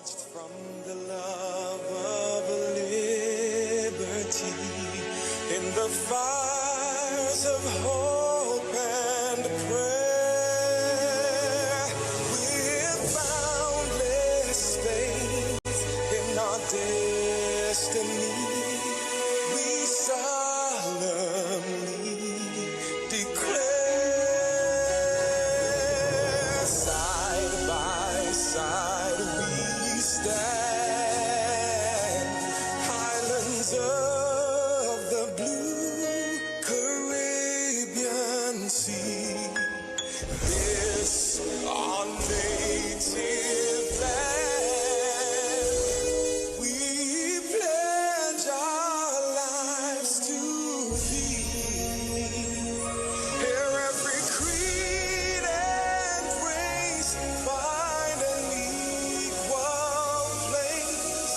From the love of liberty in the fires of hope and prayer, with boundless faith in our destiny, we solemnly declare, side by side we stand, highlands of the blue Caribbean Sea. This our native land, we pledge our lives to thee. Here every creed and race find an equal place,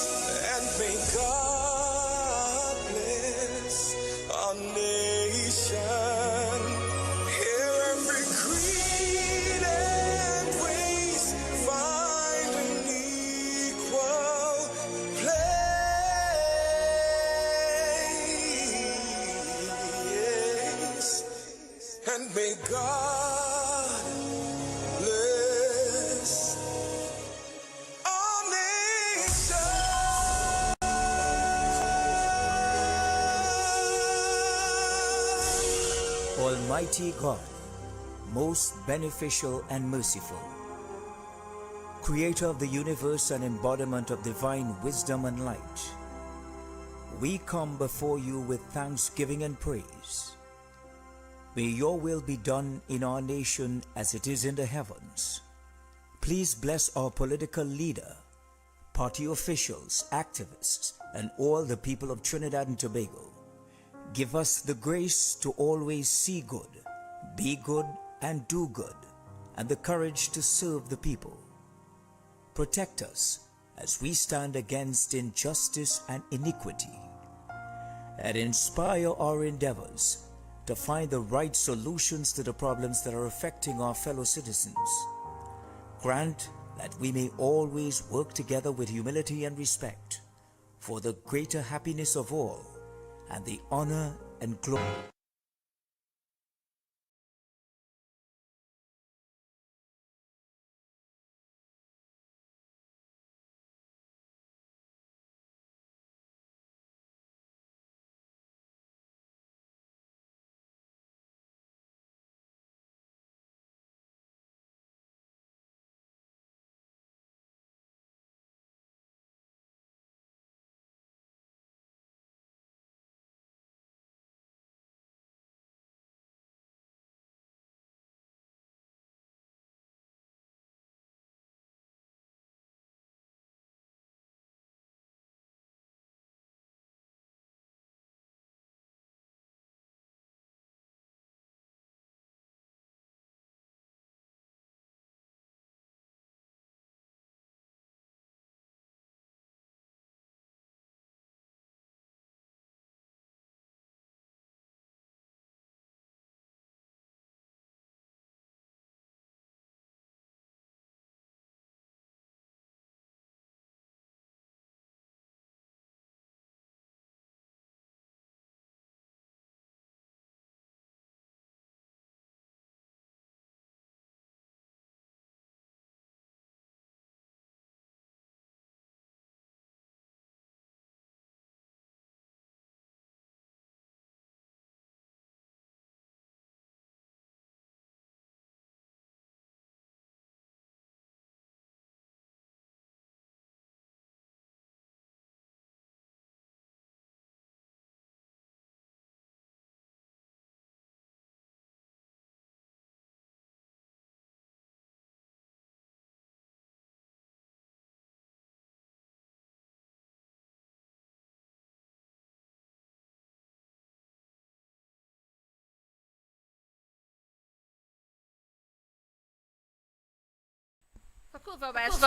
and may God bless our nation. Here every creed and race find an equal place, and may God bless our nation. Almighty God, most beneficial and merciful, Creator of the universe and embodiment of divine wisdom and light, we come before you with thanksgiving and praise. May your will be done in our nation as it is in the heavens. Please bless our political leader, party officials, activists, and all the people of Trinidad and Tobago. Give us the grace to always see good, be good, and do good, and the courage to serve the people. Protect us as we stand against injustice and iniquity, and inspire our endeavors to find the right solutions to the problems that are affecting our fellow citizens. Grant that we may always work together with humility and respect for the greater happiness of all and the honor and glory. Couva West.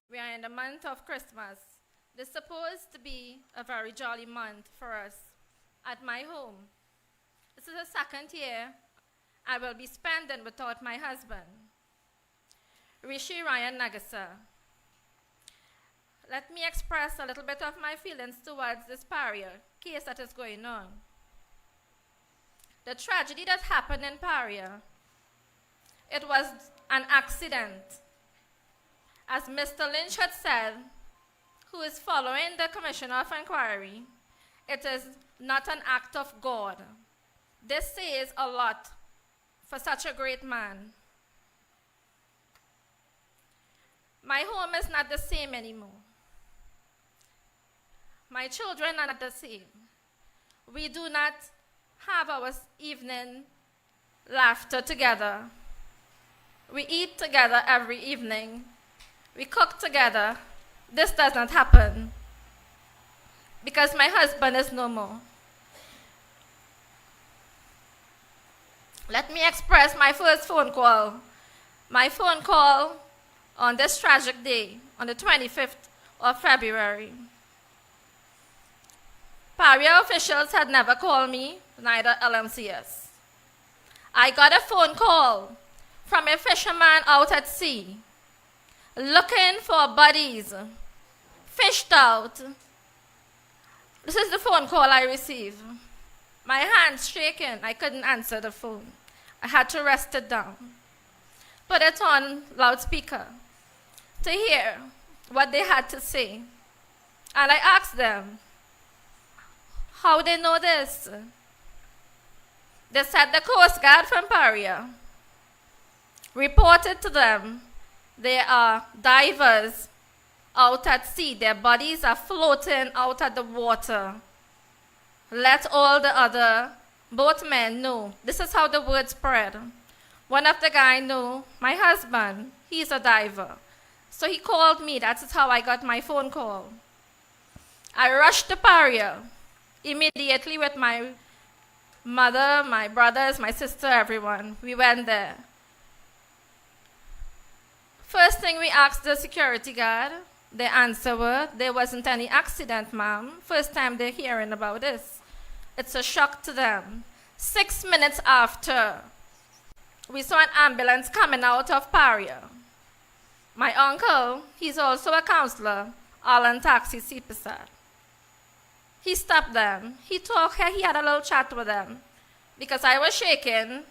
We are in the month of Christmas. This is supposed to be a very jolly month for us at my home. This is the second year I will be spending without my husband. Rishi Ryan Nagasa. Let me express a little bit of my feelings towards this Paria case that is going on. The tragedy that happened in Paria, it was an accident. As Mr. Lynch had said, who is following the Commission of Inquiry, it is not an act of God. This says a lot for such a great man. My home is not the same anymore. My children are not the same. We do not have our evening laughter together. We eat together every evening. We cook together. This does not happen because my husband is no more. Let me express my first phone call. My phone call on this tragic day, on the 25th of February. Paria officials had never called me, neither LMCS. I got a phone call from a fisherman out at sea, looking for bodies, fished out. This is the phone call I received. My hands shaking, I couldn't answer the phone. I had to rest it down. Put it on loudspeaker to hear what they had to say. And I asked them how they know this. They said the Coast Guard from Paria reported to them there are divers out at sea. Their bodies are floating out of the water. Let all the other boatmen know. This is how the word spread. One of the guys knew my husband. He's a diver. So he called me. That is how I got my phone call. I rushed to Paria immediately with my mother, my brothers, my sister, everyone. We went there. First thing we asked the security guard, the answer was, there wasn't any accident, ma'am. First time they're hearing about this. It's a shock to them. 6 minutes after, we saw an ambulance coming out of Paria. My uncle, he's also a counselor, Alan Taxi Sipasat. He stopped them. He had a little chat with them. Because I was shaking,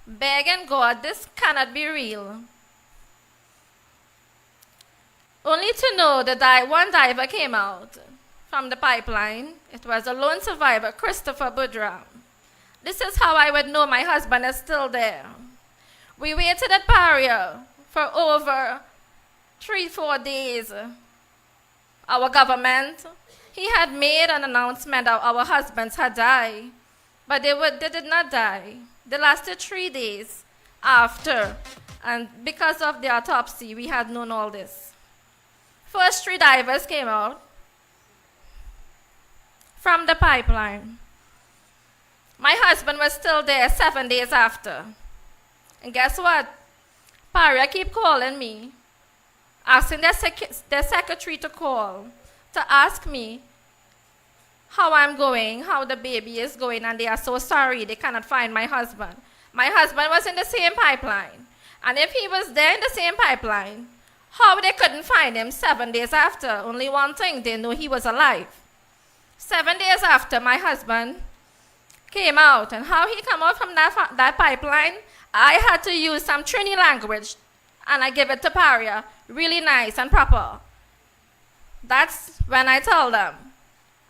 begging God, this cannot be real. Only to know that one diver came out from the pipeline. It was a lone survivor, Christopher Budram. This is how I would know my husband is still there. We waited at Paria for over 3-4 days. Our government, he had made an announcement that our husbands had died, but they did not die. They lasted 3 days after, and because of the autopsy, we had known all this. First 3 divers came out from the pipeline. My husband was still there 7 days after. And guess what? Paria keep calling me, asking their secretary to call, to ask me how I'm going, how the baby is going, and they are so sorry they cannot find my husband. My husband was in the same pipeline. And if he was there in the same pipeline, how they couldn't find him 7 days after? Only one thing, they knew he was alive. 7 days after, my husband came out. And how he came out from that pipeline, I had to use some Trini language, and I gave it to Paria, really nice and proper. That's when I told them,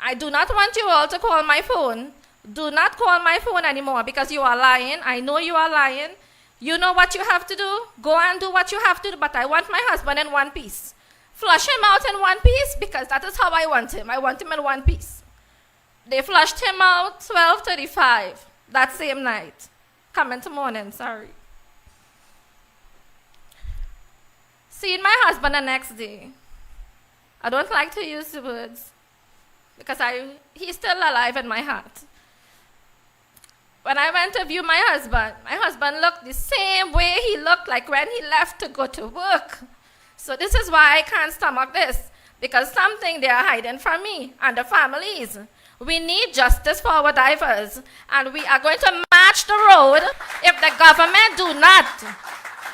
I do not want you all to call my phone. Do not call my phone anymore because you are lying. I know you are lying. You know what you have to do. Go and do what you have to do, but I want my husband in one piece. Flush him out in one piece because that is how I want him. I want him in one piece. They flushed him out 12:35 that same night. Coming to morning, sorry. Seeing my husband the next day. I don't like to use the words because he's still alive in my heart. When I went to view my husband looked the same way he looked like when he left to go to work. So this is why I can't stomach this, because something they are hiding from me and the families. We need justice for our divers, and we are going to march the road if the government do not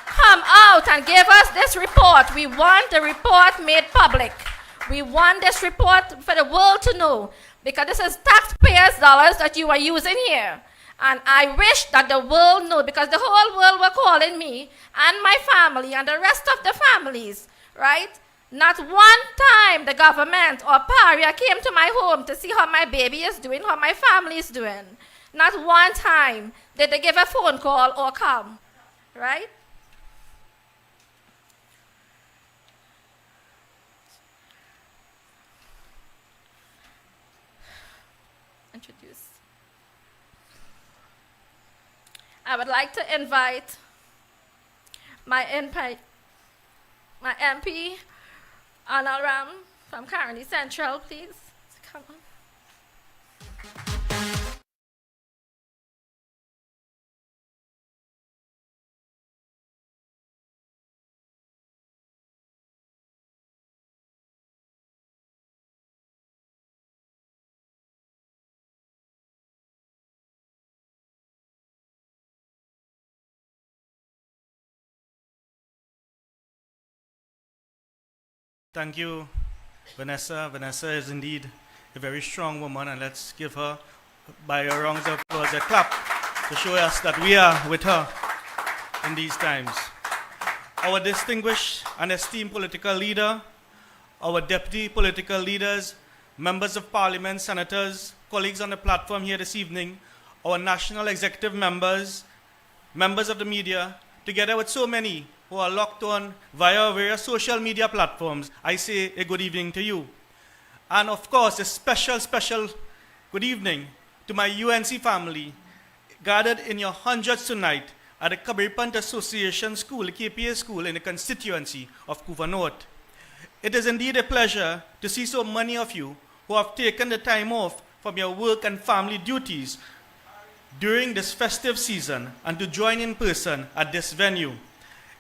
come out and give us this report. We want the report made public. We want this report for the world to know, because this is taxpayers' dollars that you are using here. And I wish that the world know, because the whole world were calling me and my family and the rest of the families, right? Not one time the government or Paria came to my home to see how my baby is doing, how my family is doing. Not one time did they give a phone call or come, right? Introduce. I would like to invite my MP, Ram from Caroni Central, please. Come on. Thank you, Vanessa. Vanessa is indeed a very strong woman, and let's give her, by a round of applause, a clap to show us that we are with her in these times. Our distinguished and esteemed political leader, our deputy political leaders, members of parliament, senators, colleagues on the platform here this evening, our national executive members, members of the media, together with so many who are locked on via various social media platforms, I say a good evening to you. And of course, a special good evening to my UNC family, gathered in your hundreds tonight at the Kabirpant Association School, the KPA school in the constituency of Couva North. It is indeed a pleasure to see so many of you who have taken the time off from your work and family duties during this festive season and to join in person at this venue.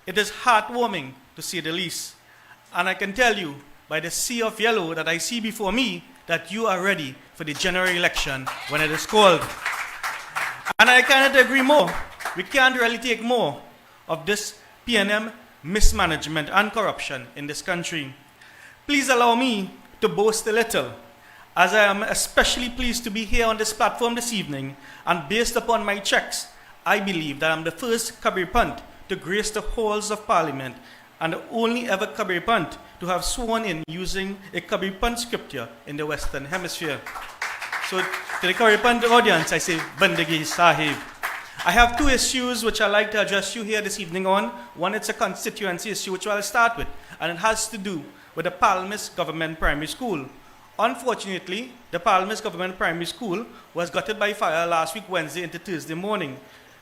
It is heartwarming, to say the least. And I can tell you, by the sea of yellow that I see before me, that you are ready for the general election when it is called. And I cannot agree more. We can't really take more of this PNM mismanagement and corruption in this country. Please allow me to boast a little, as I am especially pleased to be here on this platform this evening, and based upon my checks, I believe that I'm the first Kabirpant to grace the halls of Parliament, and the only ever Kabirpant to have sworn in using a Kabirpant scripture in the Western Hemisphere. So to the Kabirpant audience, I say, Bandagi Sahib. I have two issues which I'd like to address you here this evening on. One, it's a constituency issue, which I'll start with, and it has to do with the Palmas Government Primary School. Unfortunately, the Palmas Government Primary School was gutted by fire last week, Wednesday into Thursday morning.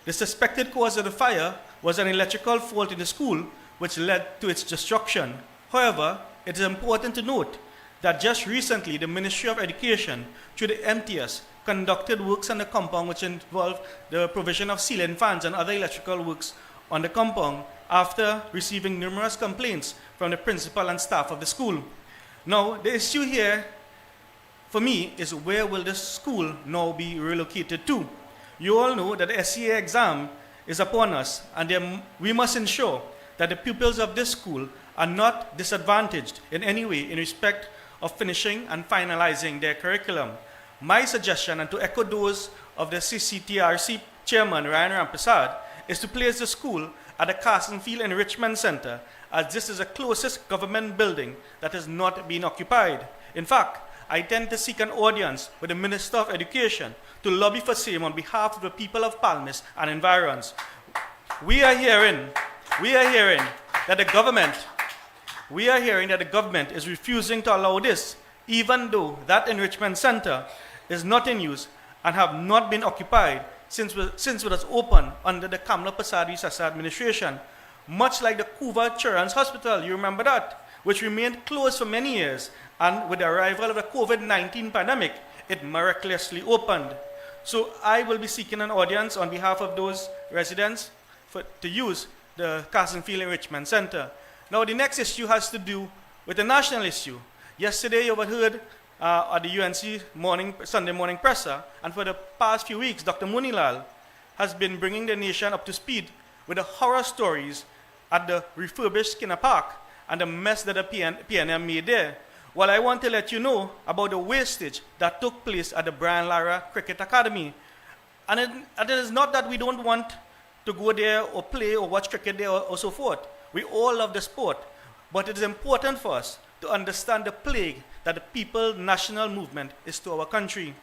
The suspected cause of the fire was an electrical fault in the school, which led to its destruction. However, it is important to note that just recently the Ministry of Education, through the MTS, conducted works on the compound which involved the provision of ceiling fans and other electrical works on the compound after receiving numerous complaints from the principal and staff of the school. Now, the issue here for me is, where will this school now be relocated to? You all know that the SCA exam is upon us, and we must ensure that the pupils of this school are not disadvantaged in any way in respect of finishing and finalizing their curriculum. My suggestion, and to echo those of the CCTRC chairman, Ryan Ramprasad, is to place the school at the Carsonfield Enrichment Center, as this is the closest government building that has not been occupied. In fact, I tend to seek an audience with the Minister of Education to lobby for same on behalf of the people of Palmas and environs. We are hearing that the government is refusing to allow this, even though that enrichment center is not in use and have not been occupied since it was opened under the Kamla Prasad Sasa administration. Much like the Couva Children's Hospital, you remember that, which remained closed for many years, and with the arrival of the COVID-19 pandemic, it miraculously opened. So I will be seeking an audience on behalf of those residents to use the Carsonfield Enrichment Center. Now, the next issue has to do with the national issue. Yesterday, you heard at the UNC Sunday morning presser, and for the past few weeks, Dr. Munilal has been bringing the nation up to speed with the horror stories at the refurbished Skinner Park and the mess that the PNM made there. Well, I want to let you know about the wastage that took place at the Brian Lara Cricket Academy. And it is not that we don't want to go there or play or watch cricket there or so forth. We all love the sport. But it is important for us to understand the plague that the People's National Movement is to our country.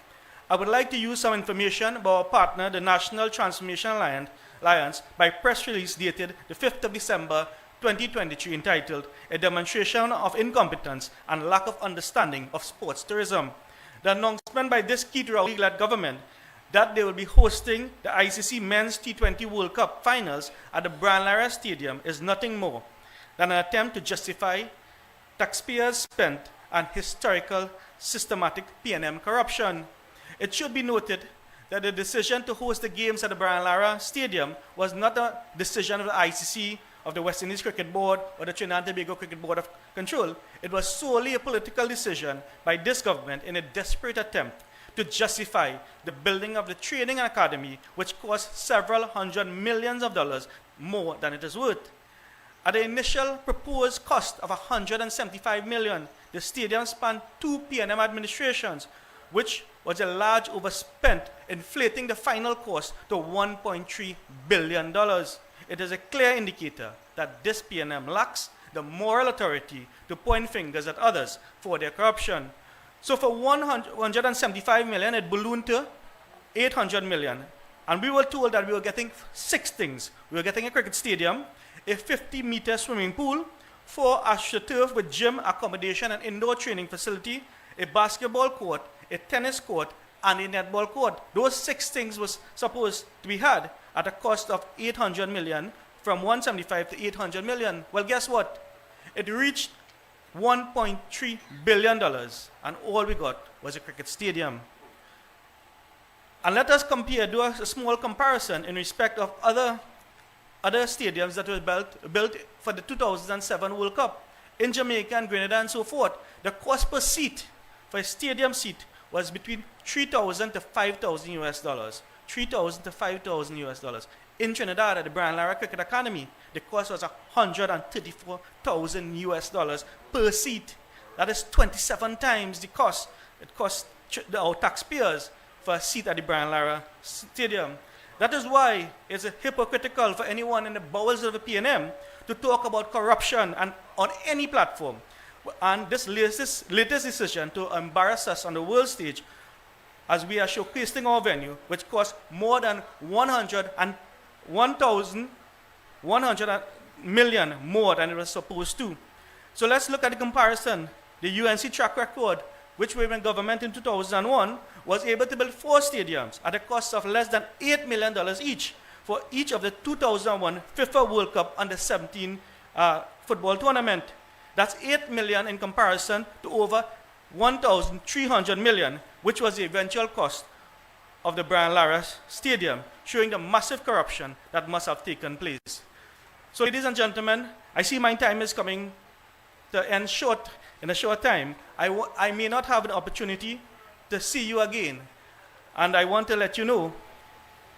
I would like to use some information about our partner, the National Transformation Alliance, by press release dated the 5th of December 2023 entitled A Demonstration of Incompetence and Lack of Understanding of Sports Tourism. The announcement by this key legal government that they will be hosting the ICC Men's T20 World Cup Finals at the Brian Lara Stadium is nothing more than an attempt to justify taxpayers' spent and historical systematic PNM corruption. It should be noted that the decision to host the games at the Brian Lara Stadium was not a decision of the ICC, of the West Indies Cricket Board, or the Trinidad and Tobago Cricket Board of Control. It was solely a political decision by this government in a desperate attempt to justify the building of the training academy, which cost several $100 million more than it is worth. At the initial proposed cost of $175 million, the stadium spanned 2 PNM administrations, which was a large overspent, inflating the final cost to $1.3 billion. It is a clear indicator that this PNM lacks the moral authority to point fingers at others for their corruption. So for $175 million, it ballooned to $800 million. And we were told that we were getting 6 things. We were getting a cricket stadium, a 50-meter swimming pool, 4 AstroTurf with gym, accommodation, and indoor training facility, a basketball court, a tennis court, and a netball court. Those 6 things was supposed to be had at a cost of $800 million, from $175 to $800 million. Well, guess what? It reached $1.3 billion, and all we got was a cricket stadium. And let us do a small comparison in respect of other stadiums that were built for the 2007 World Cup in Jamaica and Grenada and so forth. The cost per seat for a stadium seat was between $3,000 to $5,000 $3,000 to $5,000 In Trinidad at the Brian Lara Cricket Academy, the cost was $134,000 per seat. That is 27 times the cost it cost our taxpayers for a seat at the Brian Lara Stadium. That is why it's hypocritical for anyone in the bowels of the PNM to talk about corruption and on any platform. And this latest decision to embarrass us on the world stage, as we are showcasing our venue, which costs more than 1,100 million more than it was supposed to. So let's look at the comparison. The UNC track record, which we were in government in 2001, was able to build 4 stadiums at a cost of less than $8 million each for each of the 2001 FIFA World Cup Under-17 football tournament. That's $8 million in comparison to over 1,300 million, which was the eventual cost of the Brian Lara Stadium, showing the massive corruption that must have taken place. So, ladies and gentlemen, I see my time is coming to end in a short time. I may not have an opportunity to see you again. And I want to let you know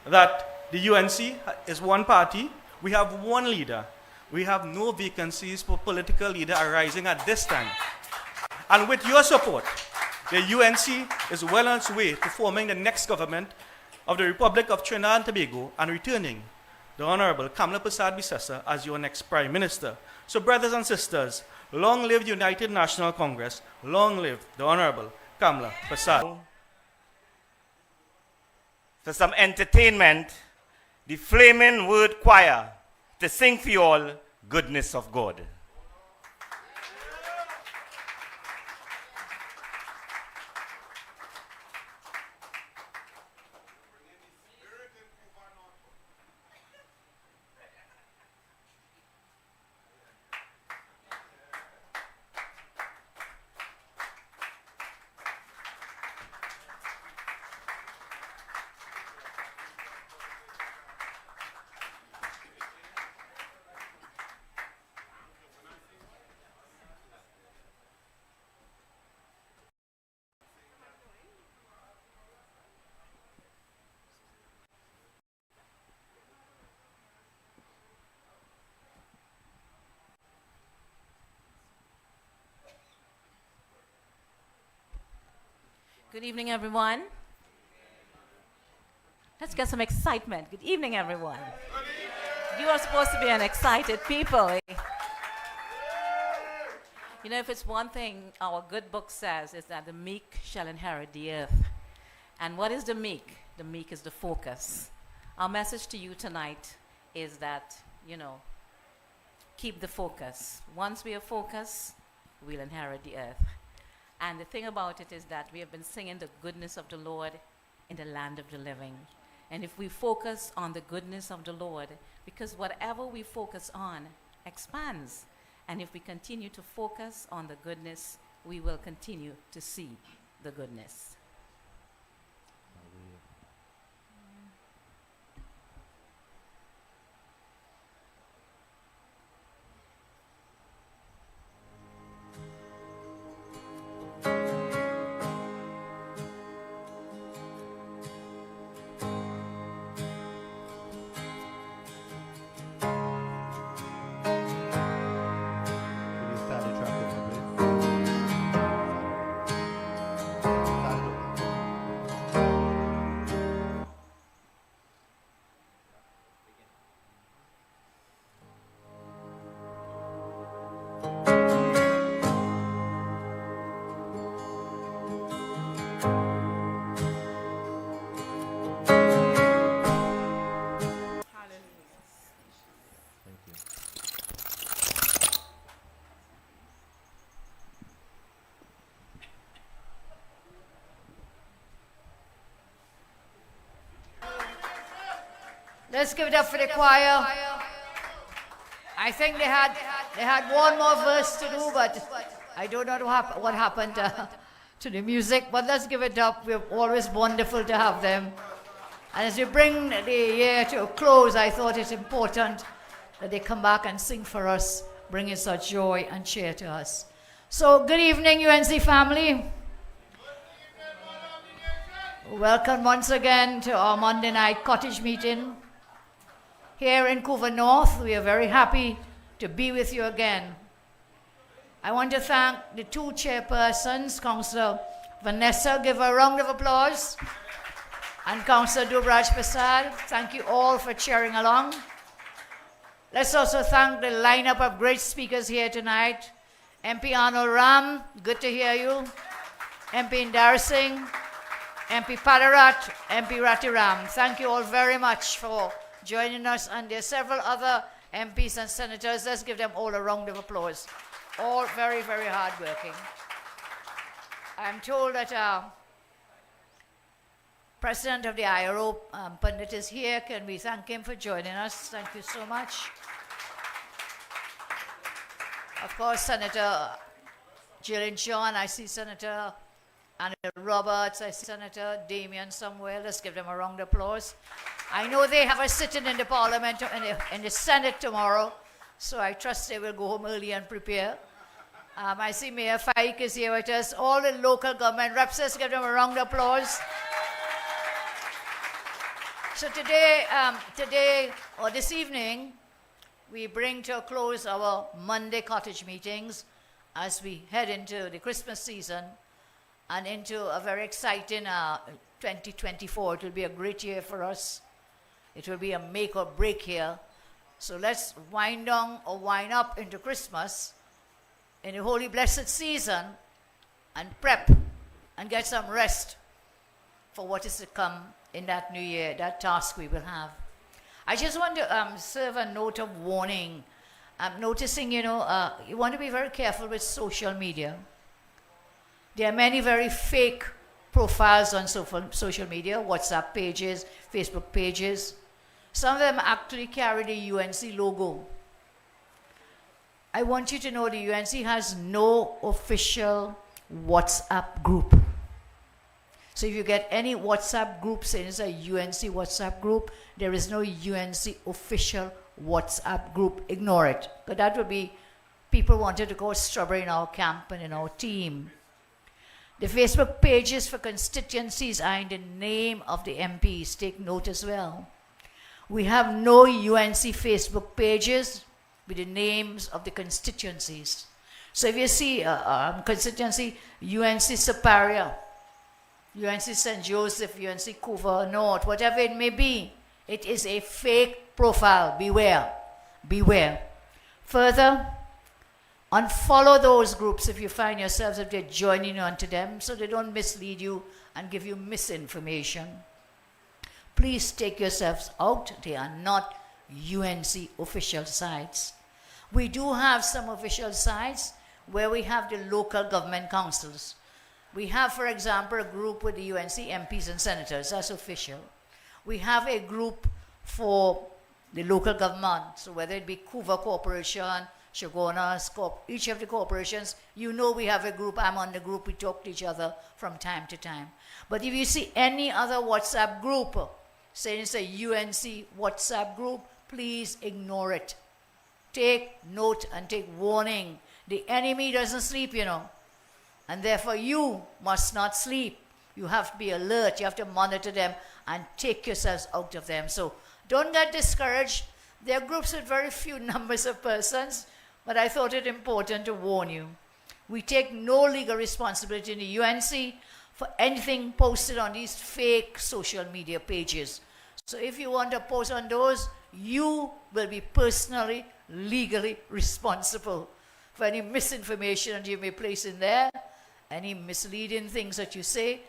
that the UNC is one party. We have one leader. We have no vacancies for political leader arising at this time. And with your support, the UNC is well on its way to forming the next government of the Republic of Trinidad and Tobago and returning the Honorable Kamla Persad Bissessa as your next Prime Minister. So, brothers and sisters, long live United National Congress, long live the Honorable Kamla Persad. For some entertainment, the Flaming Word Choir to sing for you all goodness of God. Good evening, everyone. Let's get some excitement. Good evening, everyone. You are supposed to be an excited people. You know, if it's one thing our good book says, is that the meek shall inherit the earth. And what is the meek? The meek is the focus. Our message to you tonight is that, keep the focus. Once we are focused, we'll inherit the earth. And the thing about it is that we have been singing the goodness of the Lord in the land of the living. And if we focus on the goodness of the Lord, because whatever we focus on expands. And if we continue to focus on the goodness, we will continue to see the goodness. Let's give it up for the choir. I think they had one more verse to do, but I don't know what happened to the music. But let's give it up. We're always wonderful to have them. And as we bring the year to a close, I thought it's important that they come back and sing for us, bringing such joy and cheer to us. So good evening, UNC family. Welcome once again to our Monday night cottage meeting. Here in Couva North, we are very happy to be with you again. I want to thank the two chairpersons, Councillor Vanessa, give her a round of applause, and Councillor Dubraj Prasad. Thank you all for cheering along. Let's also thank the lineup of great speakers here tonight. MP Arnold Ram, good to hear you. MP Indar Singh, MP Padarat, MP Ratiram. Thank you all very much for joining us, and there are several other MPs and senators. Let's give them all a round of applause. All very, very hardworking. I'm told that our President of the IRO, Pandit, is here. Can we thank him for joining us? Thank you so much. Of course, Senator Jillian John, I see Senator Anna Roberts, I see Senator Damian somewhere. Let's give them a round of applause. I know they have a sitting in the Parliament, in the Senate tomorrow, so I trust they will go home early and prepare. I see Mayor Faik is here with us. All the local government reps, let's give them a round of applause. So this evening, we bring to a close our Monday cottage meetings as we head into the Christmas season and into a very exciting 2024. It will be a great year for us. It will be a make or break year. So let's wind down or wind up into Christmas in the holy blessed season and prep and get some rest for what is to come in that new year, that task we will have. I just want to serve a note of warning. I'm noticing, you want to be very careful with social media. There are many very fake profiles on social media, WhatsApp pages, Facebook pages. Some of them actually carry the UNC logo. I want you to know the UNC has no official WhatsApp group. So if you get any WhatsApp group saying it's a UNC WhatsApp group, there is no UNC official WhatsApp group. Ignore it. Because that would be people wanted to go strawberry in our camp and in our team. The Facebook pages for constituencies are in the name of the MPs. Take note as well. We have no UNC Facebook pages with the names of the constituencies. So if you see constituency UNC Paria, UNC St. Joseph, UNC Couva, North, whatever it may be, it is a fake profile. Beware. Beware. Further, unfollow those groups if you find yourselves if they're joining on to them so they don't mislead you and give you misinformation. Please take yourselves out. They are not UNC official sites. We do have some official sites where we have the local government councils. We have, for example, a group with the UNC MPs and senators. That's official. We have a group for the local government. So whether it be Couva Corporation, Shogunas, each of the corporations, you know we have a group. I'm on the group. We talk to each other from time to time. But if you see any other WhatsApp group, say it's a UNC WhatsApp group, please ignore it. Take note and take warning. The enemy doesn't sleep, you know. And therefore you must not sleep. You have to be alert. You have to monitor them and take yourselves out of them. So don't get discouraged. There are groups with very few numbers of persons, but I thought it important to warn you. We take no legal responsibility in the UNC for anything posted on these fake social media pages. So if you want to post on those, you will be personally, legally responsible for any misinformation that you may place in there, any misleading things that you say.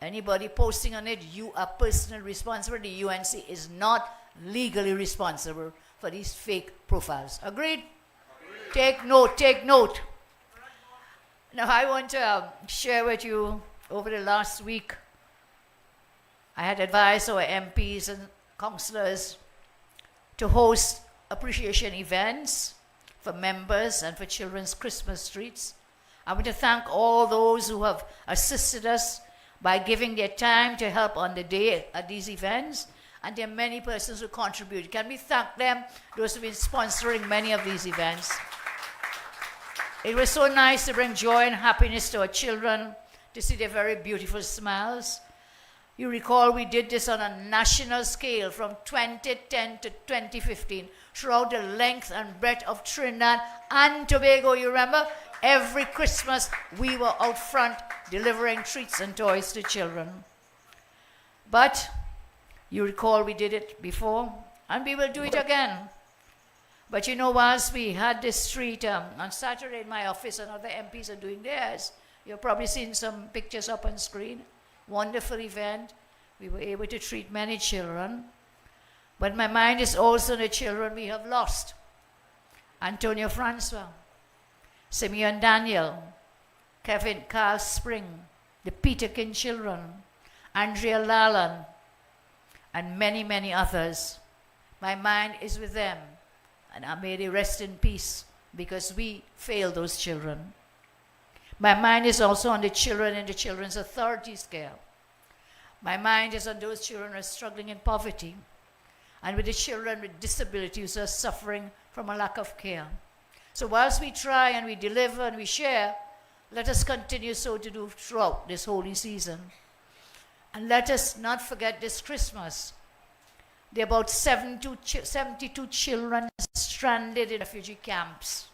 Anybody posting on it, you are personally responsible. The UNC is not legally responsible for these fake profiles. Agreed? Take note, take note. Now I want to share with you, over the last week, I had advised our MPs and councillors to host appreciation events for members and for children's Christmas treats. I want to thank all those who have assisted us by giving their time to help on the day at these events. And there are many persons who contribute. Can we thank them, those who have been sponsoring many of these events? It was so nice to bring joy and happiness to our children, to see their very beautiful smiles. You recall we did this on a national scale from 2010 to 2015 throughout the length and breadth of Trinidad and Tobago. You remember? Every Christmas we were out front delivering treats and toys to children. But you recall we did it before and we will do it again. But you know, whilst we had this treat on Saturday in my office and other MPs are doing theirs, you've probably seen some pictures up on screen. Wonderful event. We were able to treat many children. But my mind is also on the children we have lost. Antonio Francois, Simeon Daniel, Kevin Carl Spring, the Peterkin children, Andrea Lalan, and many, many others. My mind is with them. And may they rest in peace because we failed those children. My mind is also on the children in the Children's Authority's care. My mind is on those children who are struggling in poverty and with the children with disabilities who are suffering from a lack of care. So whilst we try and we deliver and we share, let us continue so to do throughout this holy season. And let us not forget this Christmas. There are about 72 children stranded in refugee camps.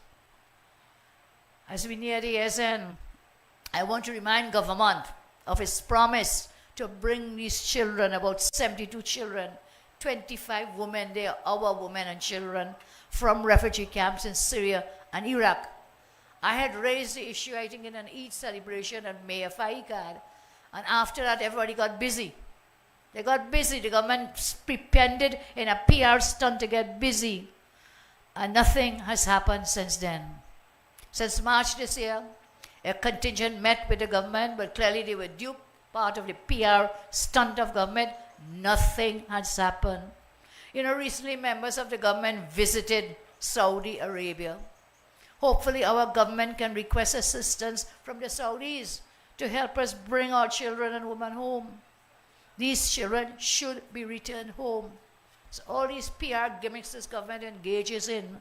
As we near the year's end, I want to remind government of its promise to bring these children, about 72 children, 25 women, they are our women and children, from refugee camps in Syria and Iraq. I had raised the issue, I think, in an Eid celebration at Mayor Faikad. And after that, everybody got busy. They got busy. The government pretended in a PR stunt to get busy. And nothing has happened since then. Since March this year, a contingent met with the government, but clearly they were duped, part of the PR stunt of government. Nothing has happened. You know, recently members of the government visited Saudi Arabia. Hopefully our government can request assistance from the Saudis to help us bring our children and women home. These children should be returned home. So all these PR gimmicks this government engages in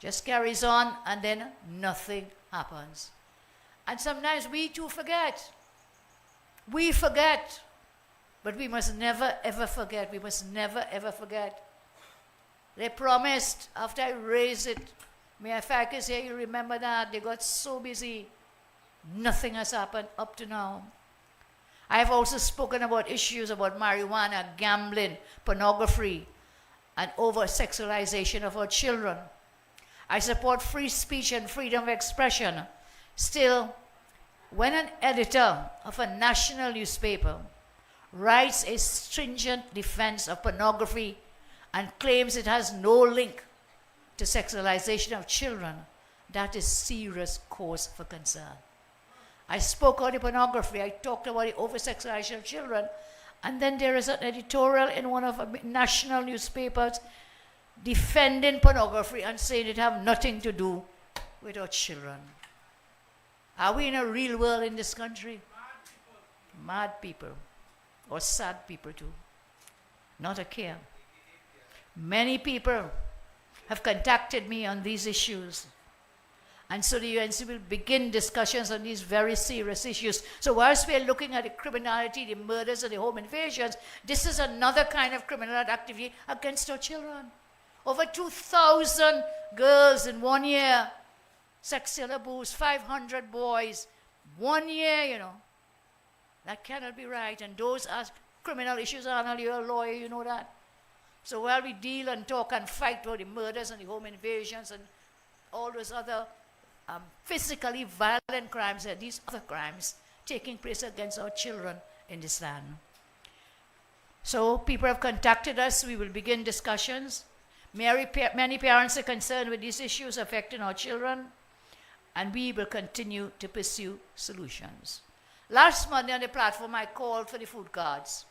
just carries on and then nothing happens. And sometimes we too forget. We forget. But we must never ever forget. We must never ever forget. They promised after I raised it, Mayor Farkas here, you remember that? They got so busy. Nothing has happened up to now. I have also spoken about issues about marijuana, gambling, pornography, and over-sexualization of our children. I support free speech and freedom of expression. Still, when an editor of a national newspaper writes a stringent defense of pornography and claims it has no link to sexualization of children, that is serious cause for concern. I spoke about the pornography, I talked about the over-sexualization of children, and then there is an editorial in one of the national newspapers defending pornography and saying it have nothing to do with our children. Are we in a real world in this country? Mad people, or sad people too. Not a care. Many people have contacted me on these issues. And so the UNC will begin discussions on these very serious issues. So whilst we are looking at the criminality, the murders and the home invasions, this is another kind of criminal activity against our children. Over 2,000 girls in 1 year, sexual abuse, 500 boys, 1 year, you know. That cannot be right. And those are criminal issues. Arnold, you're a lawyer, you know that. So while we deal and talk and fight about the murders and the home invasions and all those other physically violent crimes, and these other crimes taking place against our children in this land. So people have contacted us. We will begin discussions. Many parents are concerned with these issues affecting our children, and we will continue to pursue solutions. Last Monday on the platform, I called for the food cards.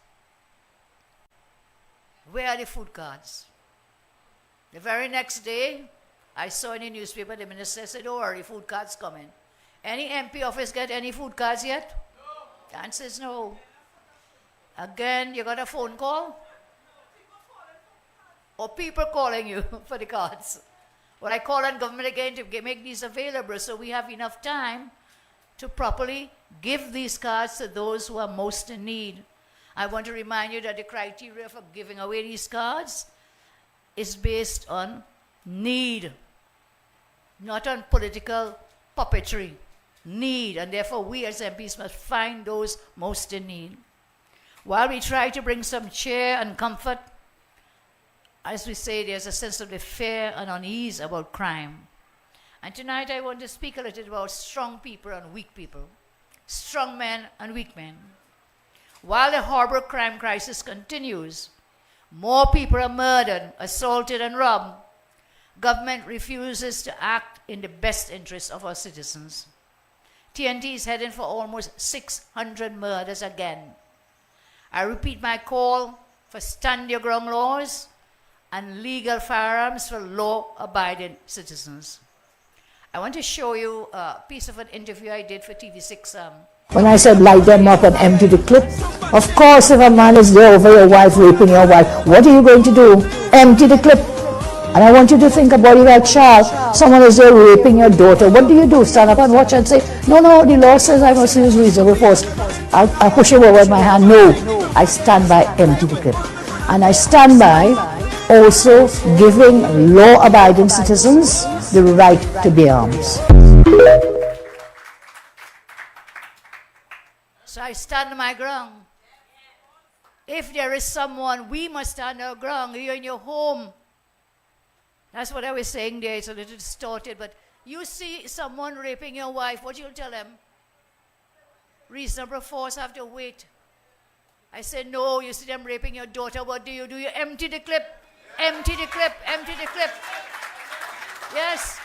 Where are the food cards? The very next day, I saw in the newspaper, the minister said, "Oh, are the food cards coming?" Any MP office get any food cards yet? No. The answer is no. Again, you got a phone call? Or people calling you for the cards? Well, I call on government again to make these available so we have enough time to properly give these cards to those who are most in need. I want to remind you that the criteria for giving away these cards is based on need, not on political puppetry. Need, and therefore we as MPs must find those most in need. While we try to bring some cheer and comfort, as we say, there's a sense of the fear and unease about crime. And tonight I want to speak a little about strong people and weak people, strong men and weak men. While the horrible crime crisis continues, more people are murdered, assaulted, and robbed. Government refuses to act in the best interest of our citizens. TNT is heading for almost 600 murders again. I repeat my call for stand-your-ground laws and legal firearms for law-abiding citizens. I want to show you a piece of an interview I did for TV6. When I said light them up and empty the clip, of course if a man is there over your wife, raping your wife, what are you going to do? Empty the clip. And I want you to think about it, a child, someone is there raping your daughter. What do? Stand up and watch and say, no, the law says I must use reasonable force. I push him over with my hand. No, I stand by empty the clip. And I stand by also giving law-abiding citizens the right to bear arms. So I stand my ground. If there is someone, we must stand our ground. You're in your home. That's what I was saying there. It's a little distorted, but you see someone raping your wife, what you'll tell them? Reasonable force, have to wait. I said, no, you see them raping your daughter, what do? You empty the clip. Empty the clip, empty the clip. Yes.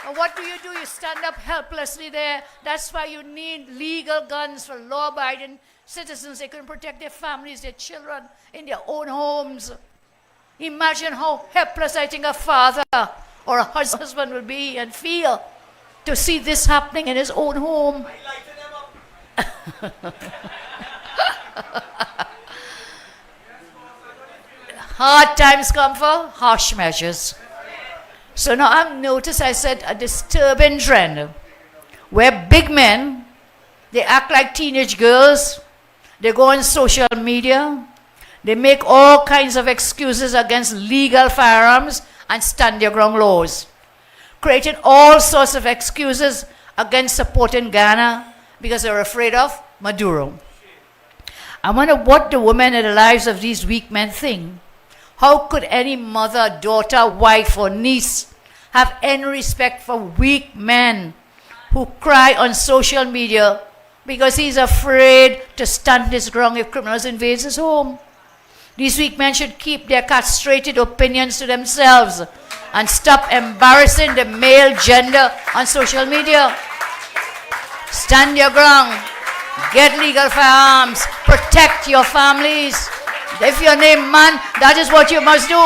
And what do? You stand up helplessly there. That's why you need legal guns for law-abiding citizens. They can protect their families, their children in their own homes. Imagine how helpless I think a father or a husband will be and feel to see this happening in his own home. Hard times come for harsh measures. So now I've noticed, I said, a disturbing trend where big men, they act like teenage girls, they go on social media, they make all kinds of excuses against legal firearms and stand-your-ground laws, creating all sorts of excuses against supporting Ghana, because they're afraid of Maduro. I wonder what the women in the lives of these weak men think. How could any mother, daughter, wife, or niece have any respect for weak men who cry on social media because he's afraid to stand his ground if criminals invade his home? These weak men should keep their castrated opinions to themselves and stop embarrassing the male gender on social media. Stand your ground. Get legal firearms. Protect your families. If you're named man, that is what you must do.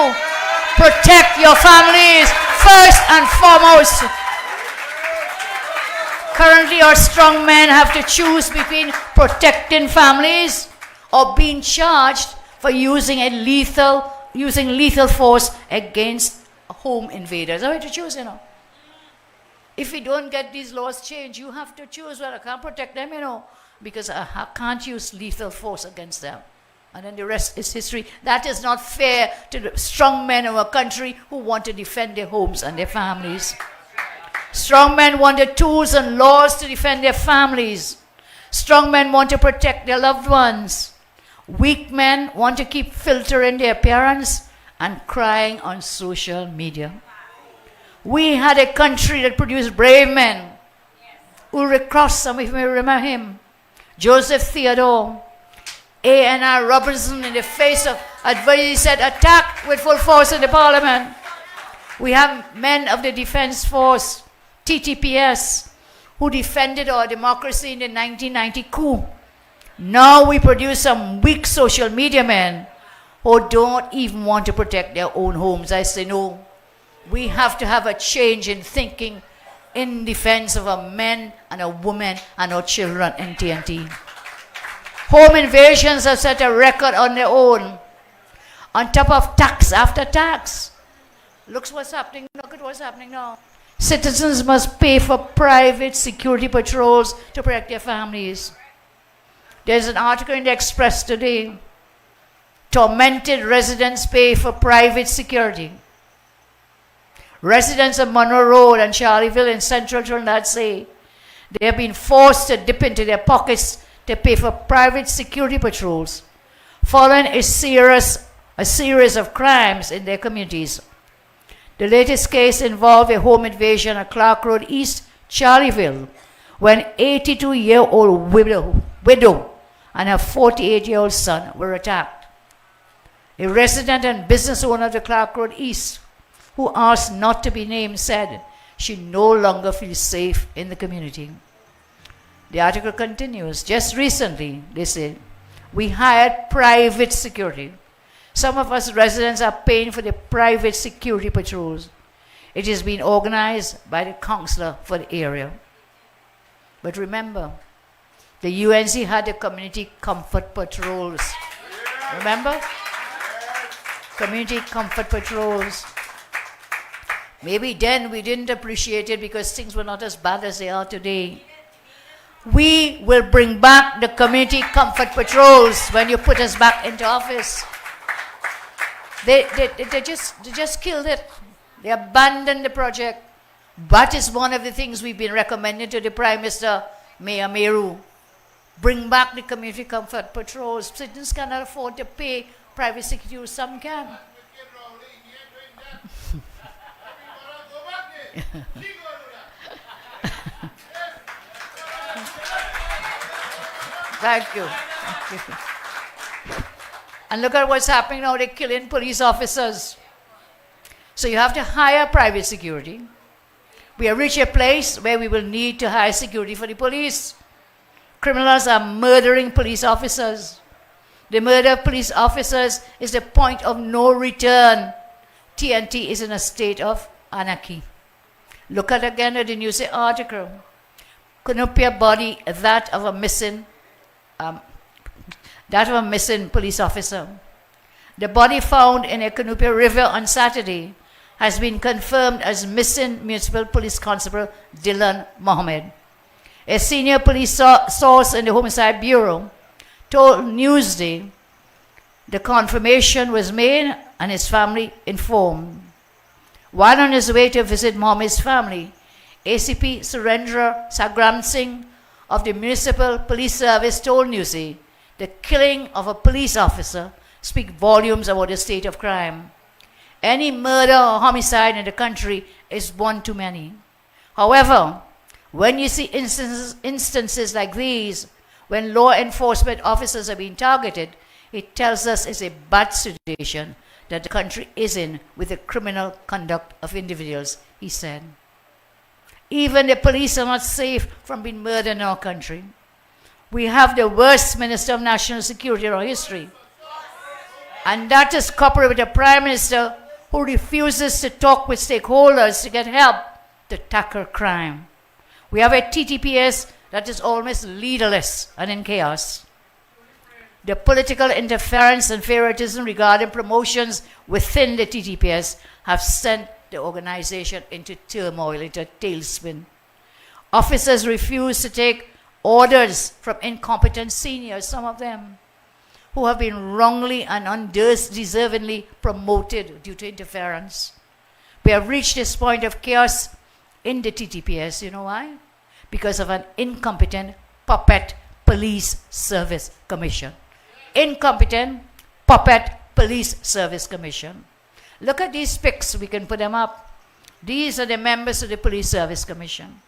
Protect your families first and foremost. Currently, our strong men have to choose between protecting families or being charged for using lethal force against home invaders. I have to choose, you know. If we don't get these laws changed, you have to choose. Well, I can't protect them, you know, because I can't use lethal force against them. And then the rest is history. That is not fair to the strong men of our country who want to defend their homes and their families. Strong men want the tools and laws to defend their families. Strong men want to protect their loved ones. Weak men want to keep filtering their appearance and crying on social media. We had a country that produced brave men. Ulrich Cross, some of you may remember him. Joseph Theodore. A.N.R. Robinson, in the face of adversity, said, attack with full force in the parliament. We have men of the Defense Force, TTPS, who defended our democracy in the 1990 coup. Now we produce some weak social media men who don't even want to protect their own homes. I say no. We have to have a change in thinking in defense of our men and our women and our children in TNT. Home invasions have set a record on their own, on top of tax after tax. Look at what's happening now. Citizens must pay for private security patrols to protect their families. There's an article in the Express today. Tormented residents pay for private security. Residents of Monroe Road and Charlieville in central Trinidad say they have been forced to dip into their pockets to pay for private security patrols following a series of crimes in their communities. The latest case involved a home invasion at Clark Road East, Charlieville, when an 82-year-old widow and her 48-year-old son were attacked. A resident and business owner of the Clark Road East, who asked not to be named, said she no longer feels safe in the community. The article continues. Just recently, they say, we hired private security. Some of us residents are paying for the private security patrols. It is being organized by the councillor for the area. But remember, the UNC had the community comfort patrols. Remember? Community comfort patrols. Maybe then we didn't appreciate it because things were not as bad as they are today. We will bring back the community comfort patrols when you put us back into office. They just killed it. They abandoned the project. But it's one of the things we've been recommending to the Prime Minister, Mayor Meru. Bring back the community comfort patrols. Citizens cannot afford to pay private security. Some can. Thank you. And look at what's happening now. They're killing police officers. So you have to hire private security. We have reached a place where we will need to hire security for the police. Criminals are murdering police officers. The murder of police officers is the point of no return. TNT is in a state of anarchy. Look at again at the news article. Cunupia body, that of a missing police officer. The body found in a Cunupia river on Saturday has been confirmed as missing Municipal Police Constable Dylan Mohammed. A senior police source in the Homicide Bureau told Newsday the confirmation was made and his family informed. While on his way to visit Mohammed's family, ACP Surendra Sagram Singh of the Municipal Police Service told Newsy, the killing of a police officer speaks volumes about the state of crime. Any murder or homicide in the country is one too many. However, when you see instances like these, when law enforcement officers are being targeted, it tells us it's a bad situation that the country is in with the criminal conduct of individuals, he said. Even the police are not safe from being murdered in our country. We have the worst Minister of National Security in our history. And that is coupled with a Prime Minister who refuses to talk with stakeholders to get help to tackle crime. We have a TTPS that is almost leaderless and in chaos. The political interference and favoritism regarding promotions within the TTPS have sent the organization into turmoil, into a tailspin. Officers refuse to take orders from incompetent seniors, some of them, who have been wrongly and undeservingly promoted due to interference. We have reached this point of chaos in the TTPS. You know why? Because of an incompetent puppet police service commission. Incompetent puppet police service commission. Look at these pics, we can put them up. These are the members of the police service commission.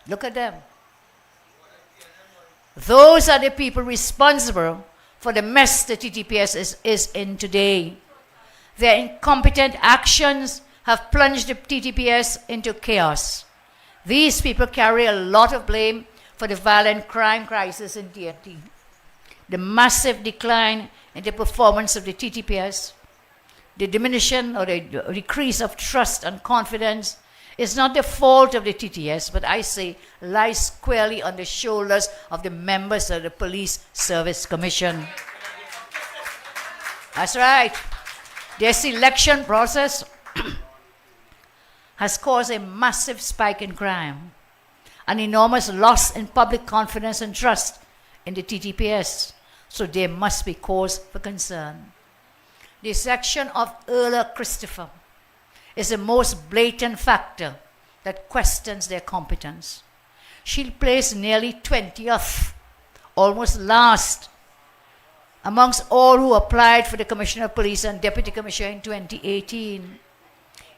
Look at them. Those are the people responsible for the mess the TTPS is in today. Their incompetent actions have plunged the TTPS into chaos. These people carry a lot of blame for the violent crime crisis in TNT. The massive decline in the performance of the TTPS, the diminution or the decrease of trust and confidence is not the fault of the TTS, but I say lies squarely on the shoulders of the members of the Police Service Commission. That's right. Their selection process has caused a massive spike in crime, an enormous loss in public confidence and trust in the TTPS. So there must be cause for concern. The section of Erla Christopher is the most blatant factor that questions their competence. She placed nearly 20th, almost last, amongst all who applied for the Commissioner of Police and Deputy Commissioner in 2018.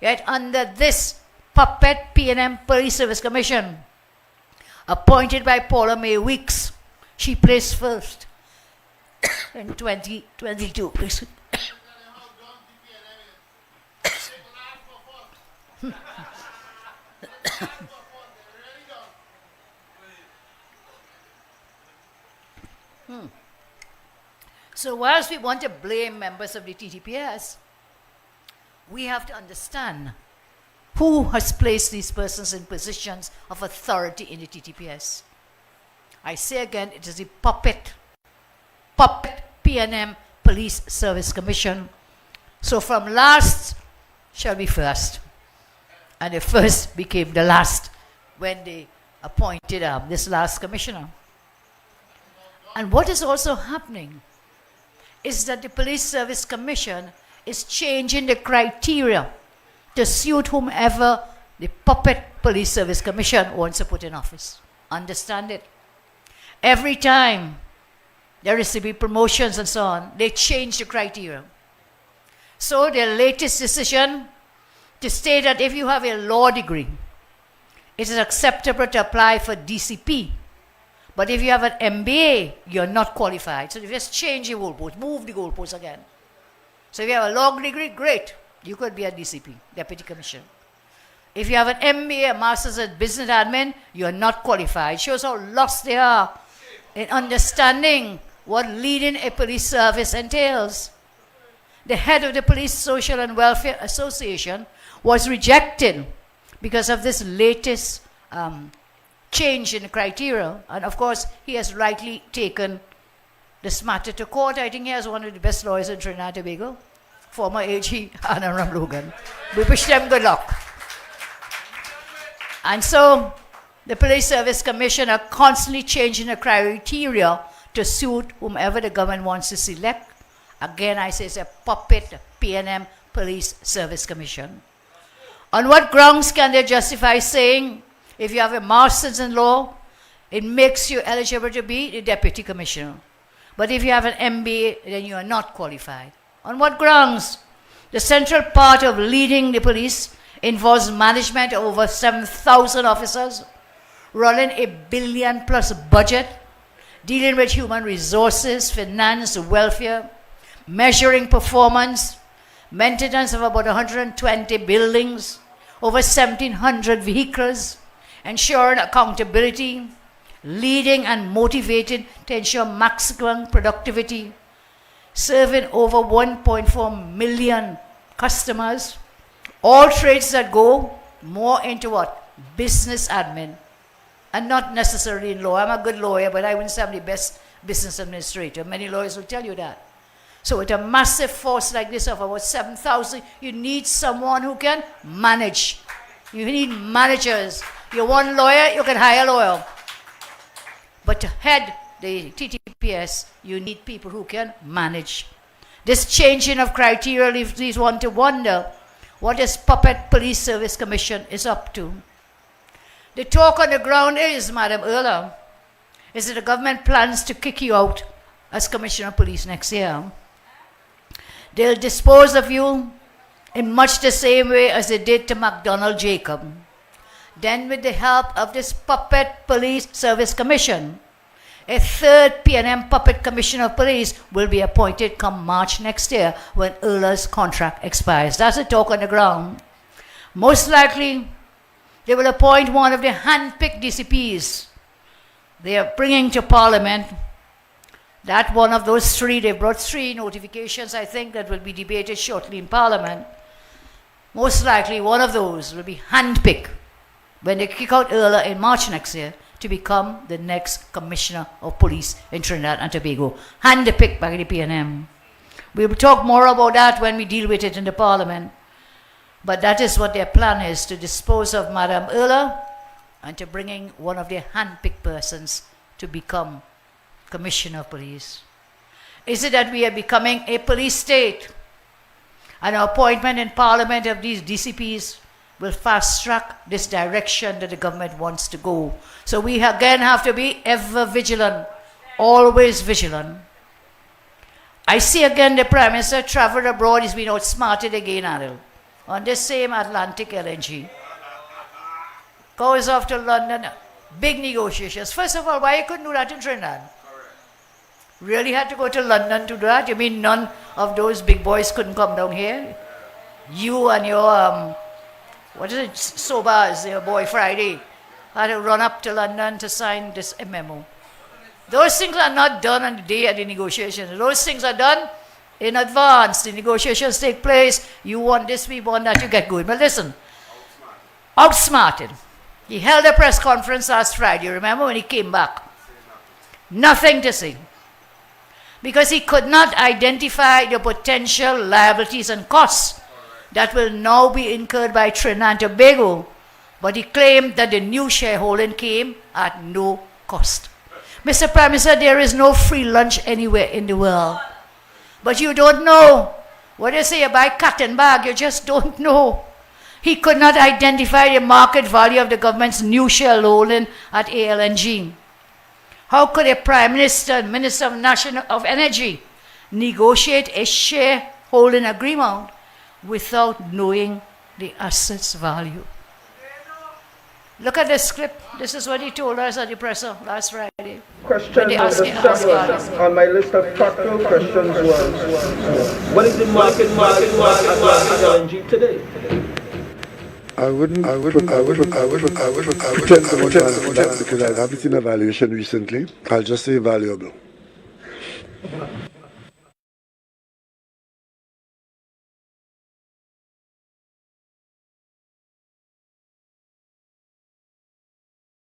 Yet under this puppet P&M Police Service Commission, appointed by Paula May Weeks, she placed first in 2022. So whilst we want to blame members of the TTPS, we have to understand who has placed these persons in positions of authority in the TTPS. I say again, it is the puppet P&M Police Service Commission. So from last shall be first. And the first became the last when they appointed this last commissioner. And what is also happening is that the Police Service Commission is changing the criteria to suit whomever the puppet Police Service Commission wants to put in office. Understand it? Every time there is to be promotions and so on, they change the criteria. So their latest decision to state that if you have a law degree, it is acceptable to apply for DCP. But if you have an MBA, you're not qualified. So they just change the goalpost, move the goalpost again. So if you have a law degree, great. You could be a DCP, Deputy Commissioner. If you have an MBA, a Master's in Business Admin, you're not qualified. Shows how lost they are in understanding what leading a police service entails. The head of the Police Social and Welfare Association was rejected because of this latest change in the criteria. And of course, he has rightly taken this matter to court. I think he has one of the best lawyers in Trinidad and Tobago, former AG Anna Ramlogan. We wish them good luck. And so, the Police Service Commission are constantly changing the criteria to suit whomever the government wants to select. Again, I say it's a puppet P&M Police Service Commission. On what grounds can they justify saying, if you have a master's in law, it makes you eligible to be the deputy commissioner. But if you have an MBA, then you are not qualified. On what grounds? The central part of leading the police involves management of over 7,000 officers, running a billion-plus budget, dealing with human resources, finance, welfare, measuring performance, maintenance of about 120 buildings, over 1,700 vehicles, ensuring accountability, leading and motivated to ensure maximum productivity, serving over 1.4 million customers, all trades that go more into what? Business admin, and not necessarily in law. I'm a good lawyer, but I wouldn't say I'm the best business administrator. Many lawyers will tell you that. So with a massive force like this of about 7,000, you need someone who can manage. You need managers. You want a lawyer, you can hire a lawyer. But to head the TTPS, you need people who can manage. This changing of criteria leaves one to wonder what this puppet police service commission is up to. The talk on the ground is, Madam Erla, is that the government plans to kick you out as Commissioner of Police next year. They'll dispose of you in much the same way as they did to MacDonald Jacob. Then with the help of this puppet police service commission, a third P&M puppet commissioner of police will be appointed come March next year when Erla's contract expires. That's the talk on the ground. Most likely, they will appoint one of the hand-picked DCPs they are bringing to Parliament. That one of those three, they brought 3 notifications, I think, that will be debated shortly in Parliament. Most likely, one of those will be hand-picked when they kick out Erla in March next year to become the next Commissioner of Police in Trinidad and Tobago. Hand-picked by the P&M. We will talk more about that when we deal with it in the Parliament. But that is what their plan is, to dispose of Madame Erla and to bringing one of their hand-picked persons to become Commissioner of Police. Is it that we are becoming a police state? An appointment in Parliament of these DCPs will fast-track this direction that the government wants to go. So we again have to be ever vigilant, always vigilant. I see again the Prime Minister traveled abroad, he's been outsmarted again, Adil, on this same Atlantic LNG. Goes off to London, big negotiations. First of all, why you couldn't do that in Trinidad? Really had to go to London to do that? You mean none of those big boys couldn't come down here? You and your, what is it, Sobas, your boy Friday, had to run up to London to sign this memo. Those things are not done on the day of the negotiations. Those things are done in advance. The negotiations take place. You want this, we want that, you get going. But listen, outsmarted. He held a press conference last Friday, remember, when he came back? Nothing to say. Because he could not identify the potential liabilities and costs that will now be incurred by Trinidad and Tobago. But he claimed that the new shareholding came at no cost. Mr. Prime Minister, there is no free lunch anywhere in the world. But you don't know. What they say, you buy cat and bag, you just don't know. He could not identify the market value of the government's new shareholding at ALNG. How could a Prime Minister and Minister of Energy negotiate a shareholding agreement without knowing the asset's value? Look at this clip. This is what he told us at the presser last Friday. Question number 7 on my list of factual questions was, what is the market value of LNG today? I wouldn't pretend to want to answer that because I haven't seen a valuation recently. I'll just say valuable.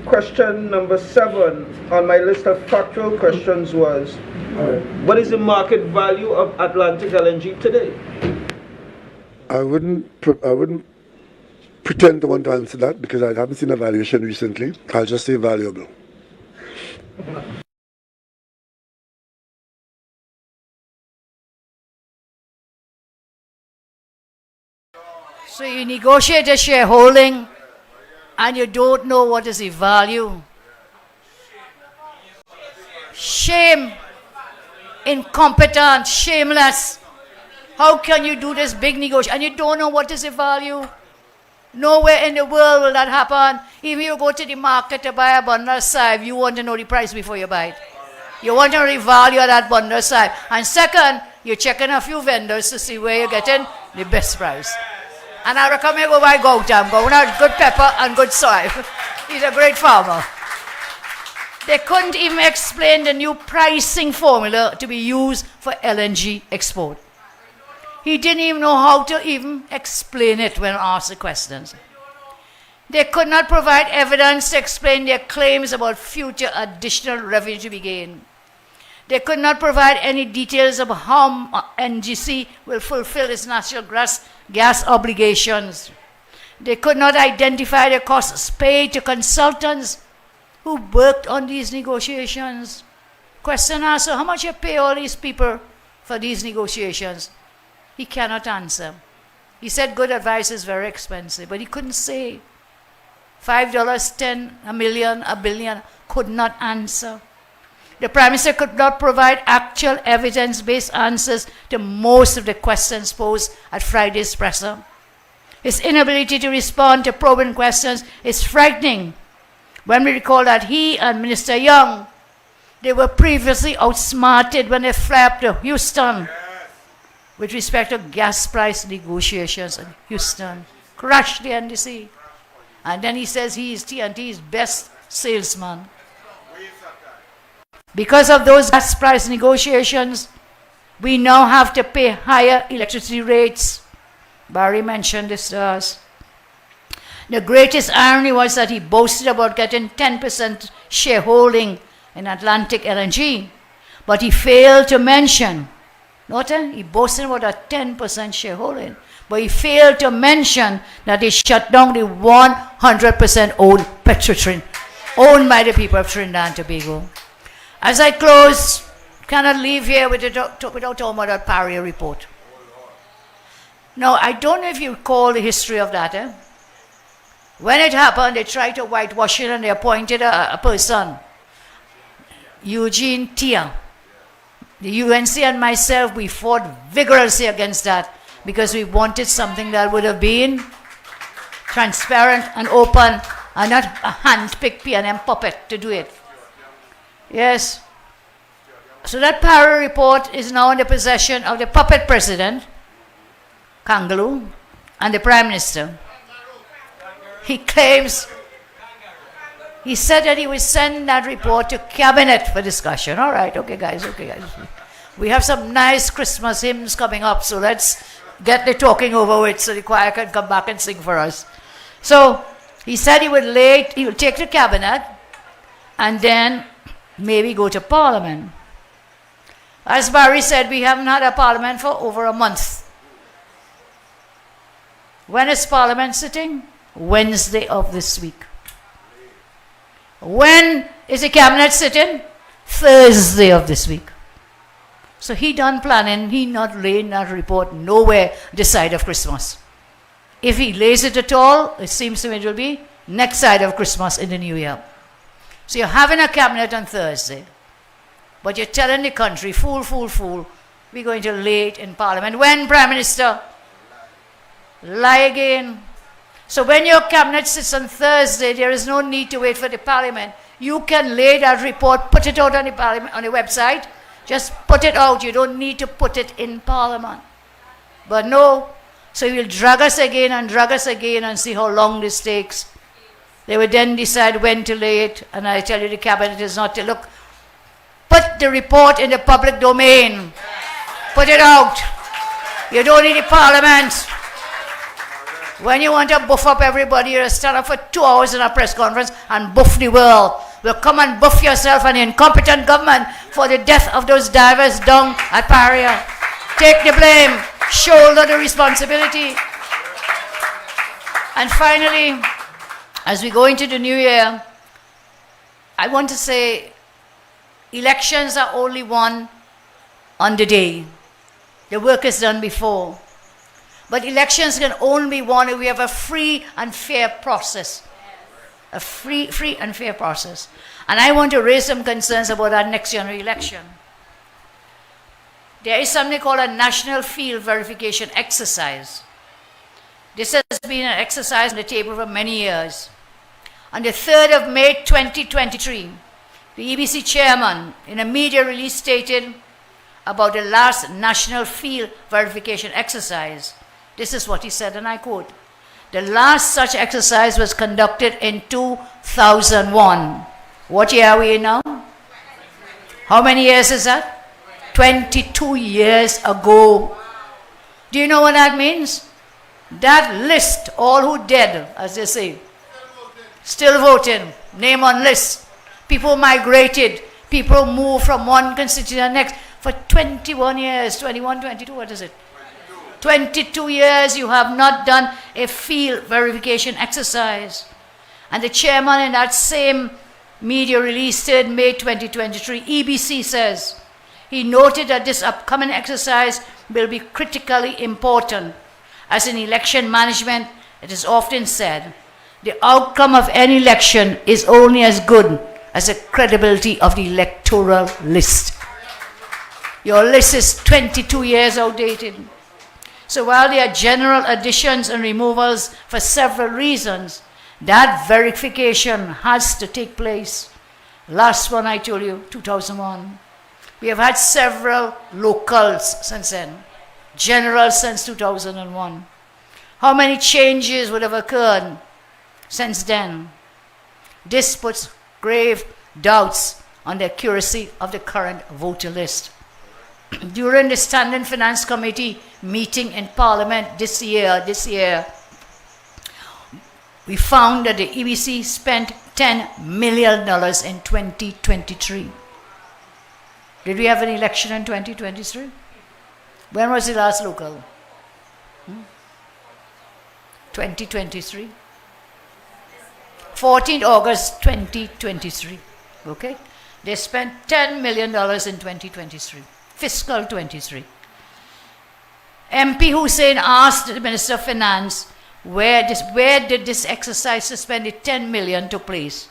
Question number 7 on my list of factual questions was, what is the market value of Atlantic LNG today? I wouldn't pretend to want to answer that because I haven't seen a valuation recently. I'll just say valuable. So you negotiate a shareholding and you don't know what is the value. Shame. Incompetent. Shameless. How can you do this big negotiation and you don't know what is the value? Nowhere in the world will that happen. If you go to the market to buy a bundle of salve, you want to know the price before you buy it. You want to know the value of that bundle of salve. And second, you're checking a few vendors to see where you're getting the best price. And I recommend you go buy Gautam. Go out good pepper and good soil. He's a great farmer. They couldn't even explain the new pricing formula to be used for LNG export. He didn't even know how to even explain it when asked the questions. They could not provide evidence to explain their claims about future additional revenue to be gained. They could not provide any details of how NGC will fulfill its natural gas obligations. They could not identify the costs paid to consultants who worked on these negotiations. Question asked, so how much you pay all these people for these negotiations? He cannot answer. He said good advice is very expensive, but he couldn't say. $5, $10, $1 million, $1 billion, could not answer. The Prime Minister could not provide actual evidence-based answers to most of the questions posed at Friday's presser. His inability to respond to probing questions is frightening when we recall that he and Minister Young, they were previously outsmarted when they flew up to Houston with respect to gas price negotiations in Houston. Crushed the NDC. And then he says he is TNT's best salesman. Because of those gas price negotiations, we now have to pay higher electricity rates. Barry mentioned this to us. The greatest irony was that he boasted about getting 10% shareholding in Atlantic LNG, but he failed to mention, he boasted about a 10% shareholding, but he failed to mention that he shut down the 100% owned Petrotrin, owned by the people of Trinidad and Tobago. As I close, cannot leave here without talking about that Paria report. Now, I don't know if you recall the history of that. When it happened, they tried to whitewash it and they appointed a person, Eugene Tia. The UNC and myself, we fought vigorously against that because we wanted something that would have been transparent and open and not a hand-picked P&M puppet to do it. Yes. So that Paria report is now in the possession of the puppet president, Kangaloo, and the Prime Minister. He claims, he said that he would send that report to Cabinet for discussion. All right, okay guys. We have some nice Christmas hymns coming up, so let's get the talking over with so the choir can come back and sing for us. So he said he would take to Cabinet and then maybe go to Parliament. As Barry said, we haven't had a Parliament for over a month. When is Parliament sitting? Wednesday of this week. When is the Cabinet sitting? Thursday of this week. So he done planning, he not laying that report nowhere this side of Christmas. If he lays it at all, it seems to me it will be next side of Christmas in the new year. So you're having a Cabinet on Thursday, but you're telling the country, fool, we're going to lay it in Parliament. When, Prime Minister? Lie again. So when your Cabinet sits on Thursday, there is no need to wait for the Parliament. You can lay that report, put it out on the Parliament, on the website. Just put it out. You don't need to put it in Parliament. But no. So you'll drag us again and see how long this takes. They will then decide when to lay it. And I tell you, the Cabinet is not to look. Put the report in the public domain. Put it out. You don't need the Parliament. When you want to buff up everybody, you stand up for 2 hours in a press conference and buff the world. Well, come and buff yourself and the incompetent government for the death of those divers down at Paria. Take the blame. Shoulder the responsibility. And finally, as we go into the new year, I want to say elections are only won on the day. The work is done before. But elections can only be won if we have a free and fair process. A free and fair process. And I want to raise some concerns about our next general election. There is something called a national field verification exercise. This has been an exercise on the table for many years. On the 3rd of May 2023, the EBC chairman in a media release stated about the last national field verification exercise. This is what he said, and I quote, "The last such exercise was conducted in 2001. What year are we in now? How many years is that? 22 years ago. Do you know what that means? That list, all who dead, as they say, still voting, name on list. People migrated, people moved from one constituency to the next for 21 years, 21, 22, what is it? 22 years you have not done a field verification exercise. And the chairman in that same media release, 3rd May 2023, EBC says, he noted that this upcoming exercise will be critically important. As in election management, it is often said, the outcome of any election is only as good as the credibility of the electoral list. Your list is 22 years outdated. So while there are general additions and removals for several reasons, that verification has to take place. Last one I told you, 2001. We have had several locals since then, generals since 2001. How many changes would have occurred since then? This puts grave doubts on the accuracy of the current voter list. During the Standing Finance Committee meeting in Parliament this year, we found that the EBC spent $10 million in 2023. Did we have an election in 2023? When was the last local? 2023. 14th August 2023. Okay? They spent $10 million in 2023. Fiscal 23. MP Hussain asked the Minister of Finance where did this exercise to spend the 10 million took place.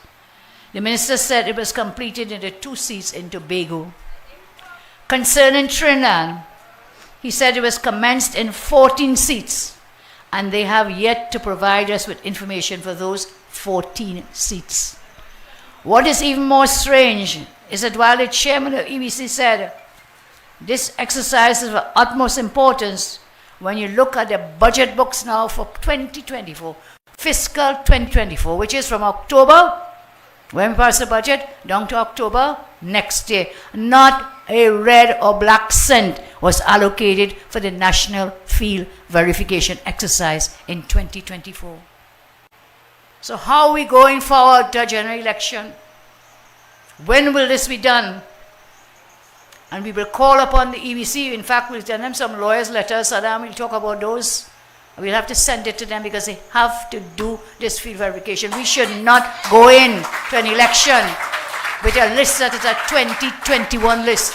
The minister said it was completed in the 2 seats in Tobago. Concerning Trinidad, he said it was commenced in 14 seats and they have yet to provide us with information for those 14 seats. What is even more strange is that while the chairman of EBC said this exercise is of utmost importance, when you look at the budget books now for 2024, fiscal 2024, which is from October, when we pass the budget, down to October next year, not a red or black cent was allocated for the national field verification exercise in 2024. So how are we going forward to a general election? When will this be done? And we will call upon the EBC. In fact, we'll send them some lawyers' letters. Saddam will talk about those. We'll have to send it to them because they have to do this field verification. We should not go in to an election with a list that is a 2021 list.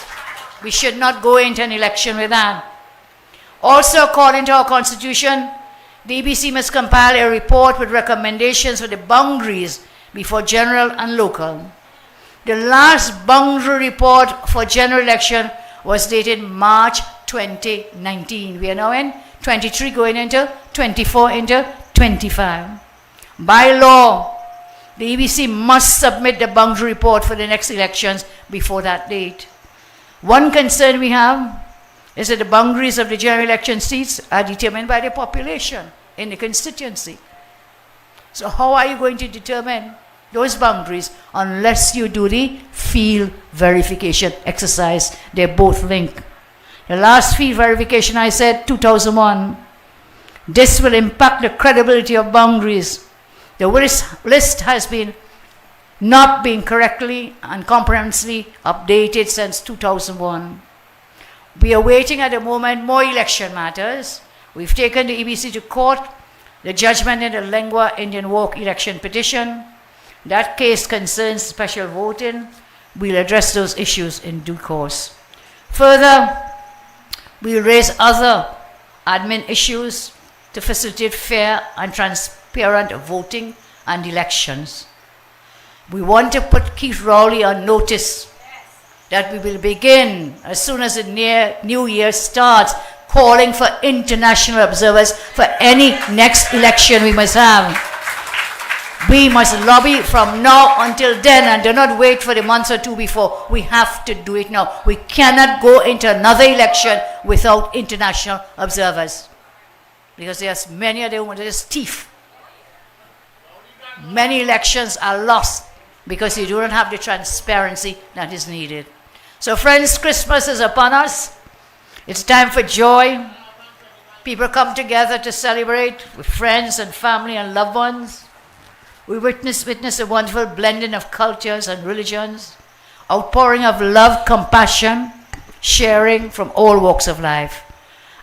We should not go into an election with that. Also, according to our constitution, the EBC must compile a report with recommendations for the boundaries before general and local. The last boundary report for general election was dated March 2019. We are now in 23 going into 24 into 25. By law, the EBC must submit the boundary report for the next elections before that date. One concern we have is that the boundaries of the general election seats are determined by the population in the constituency. So how are you going to determine those boundaries unless you do the field verification exercise? They're both linked. The last field verification, I said 2001. This will impact the credibility of boundaries. The list has been not being correctly and comprehensively updated since 2001. We are waiting at the moment more election matters. We've taken the EBC to court, the judgment in the Lengua Indian Walk election petition. That case concerns special voting. We'll address those issues in due course. Further, we'll raise other admin issues to facilitate fair and transparent voting and elections. We want to put Keith Rowley on notice that we will begin, as soon as the new year starts, calling for international observers for any next election we must have. We must lobby from now until then, and do not wait for the months or two before. We have to do it now. We cannot go into another election without international observers, because there's many of them, there's thief. Many elections are lost because you do not have the transparency that is needed. So friends, Christmas is upon us. It's time for joy. People come together to celebrate with friends and family and loved ones. We witness a wonderful blending of cultures and religions, outpouring of love, compassion, sharing from all walks of life.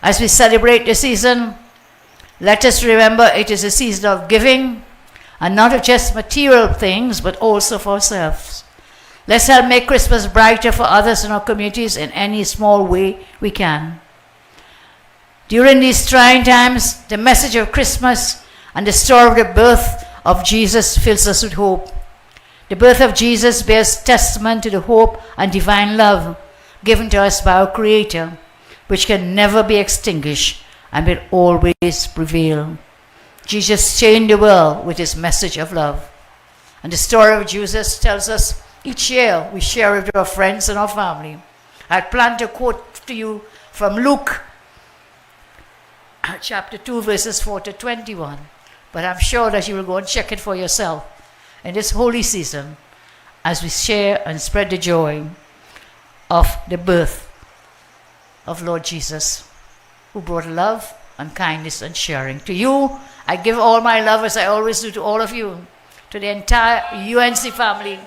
As we celebrate the season, let us remember it is a season of giving, and not of just material things, but also for ourselves. Let's help make Christmas brighter for others in our communities in any small way we can. During these trying times, the message of Christmas and the story of the birth of Jesus fills us with hope. The birth of Jesus bears testament to the hope and divine love given to us by our Creator, which can never be extinguished and will always prevail. Jesus changed the world with his message of love. And the story of Jesus tells us each year we share it with our friends and our family. I plan to quote to you from Luke chapter 2 verses 4 to 21. But I'm sure that you will go and check it for yourself in this holy season as we share and spread the joy of the birth of Lord Jesus, who brought love and kindness and sharing. To you, I give all my love, as I always do to all of you, to the entire UNC family.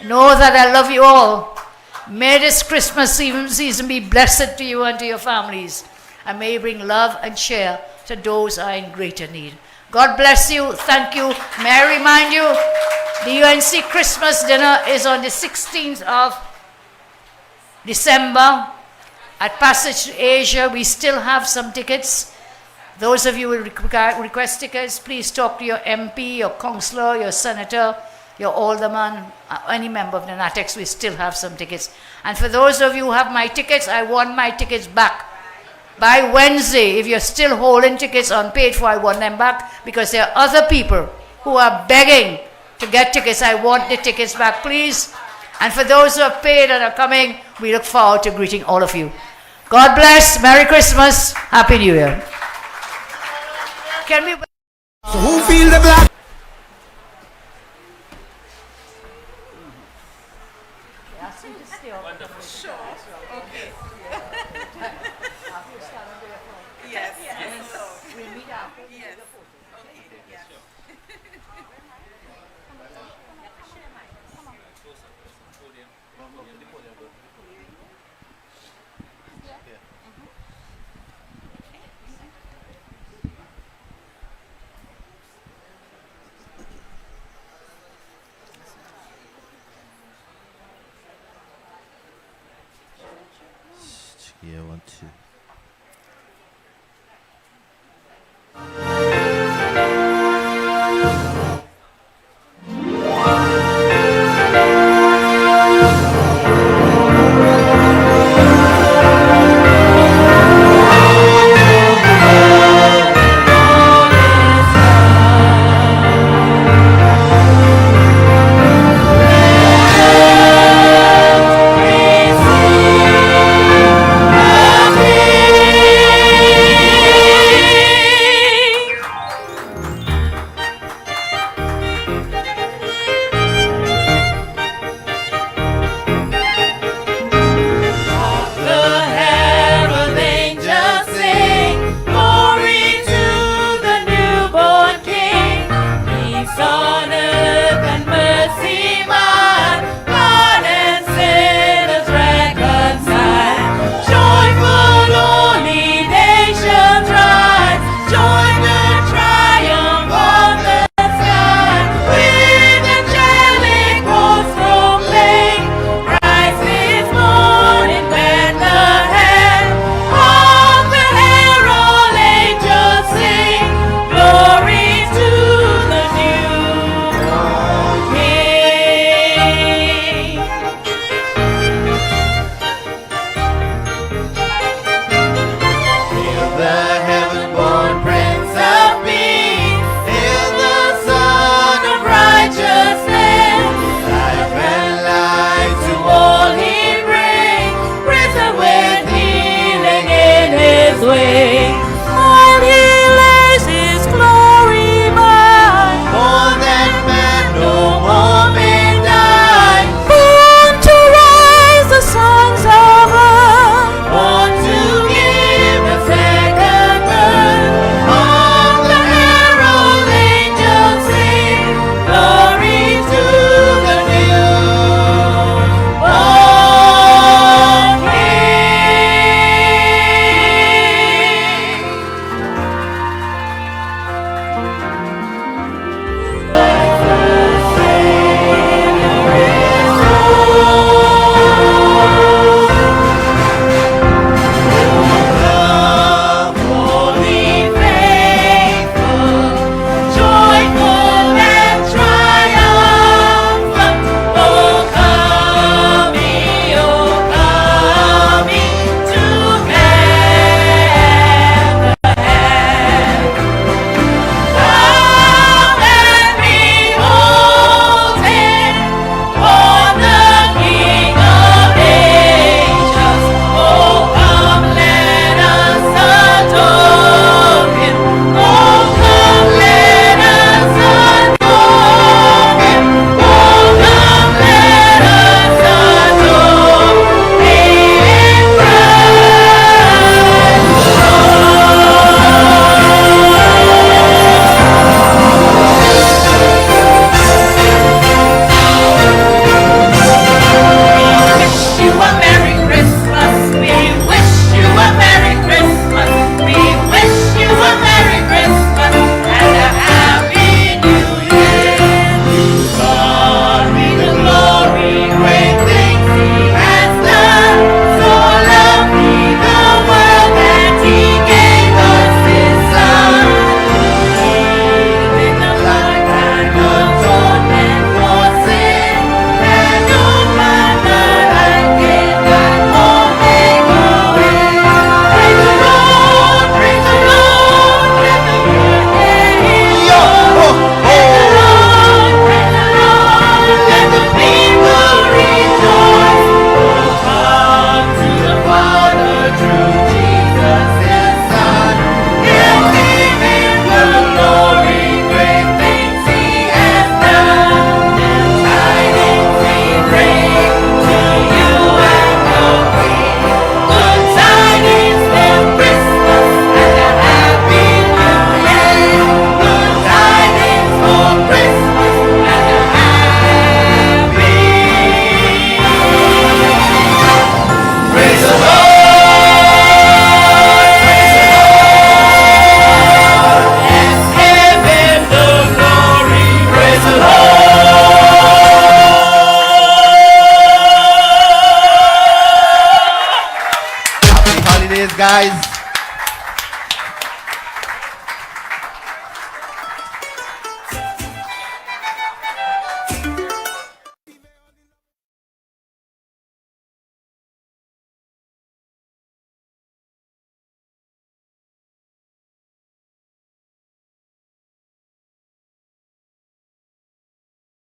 Know that I love you all. May this Christmas season be blessed to you and to your families, and may you bring love and share to those who are in greater need. God bless you. Thank you. May I remind you, the UNC Christmas dinner is on the 16th of December at Passage to Asia. We still have some tickets. Those of you who request tickets, please talk to your MP, your councillor, your senator, your alderman, any member of the NATEX. We still have some tickets. And for those of you who have my tickets, I want my tickets back. By Wednesday, if you're still holding tickets unpaid for, I want them back, because there are other people who are begging to get tickets. I want the tickets back, please. And for those who have paid and are coming, we look forward to greeting all of you. God bless. Merry Christmas. Happy New Year. Can we... So who feel the black? Yeah, 1, 2.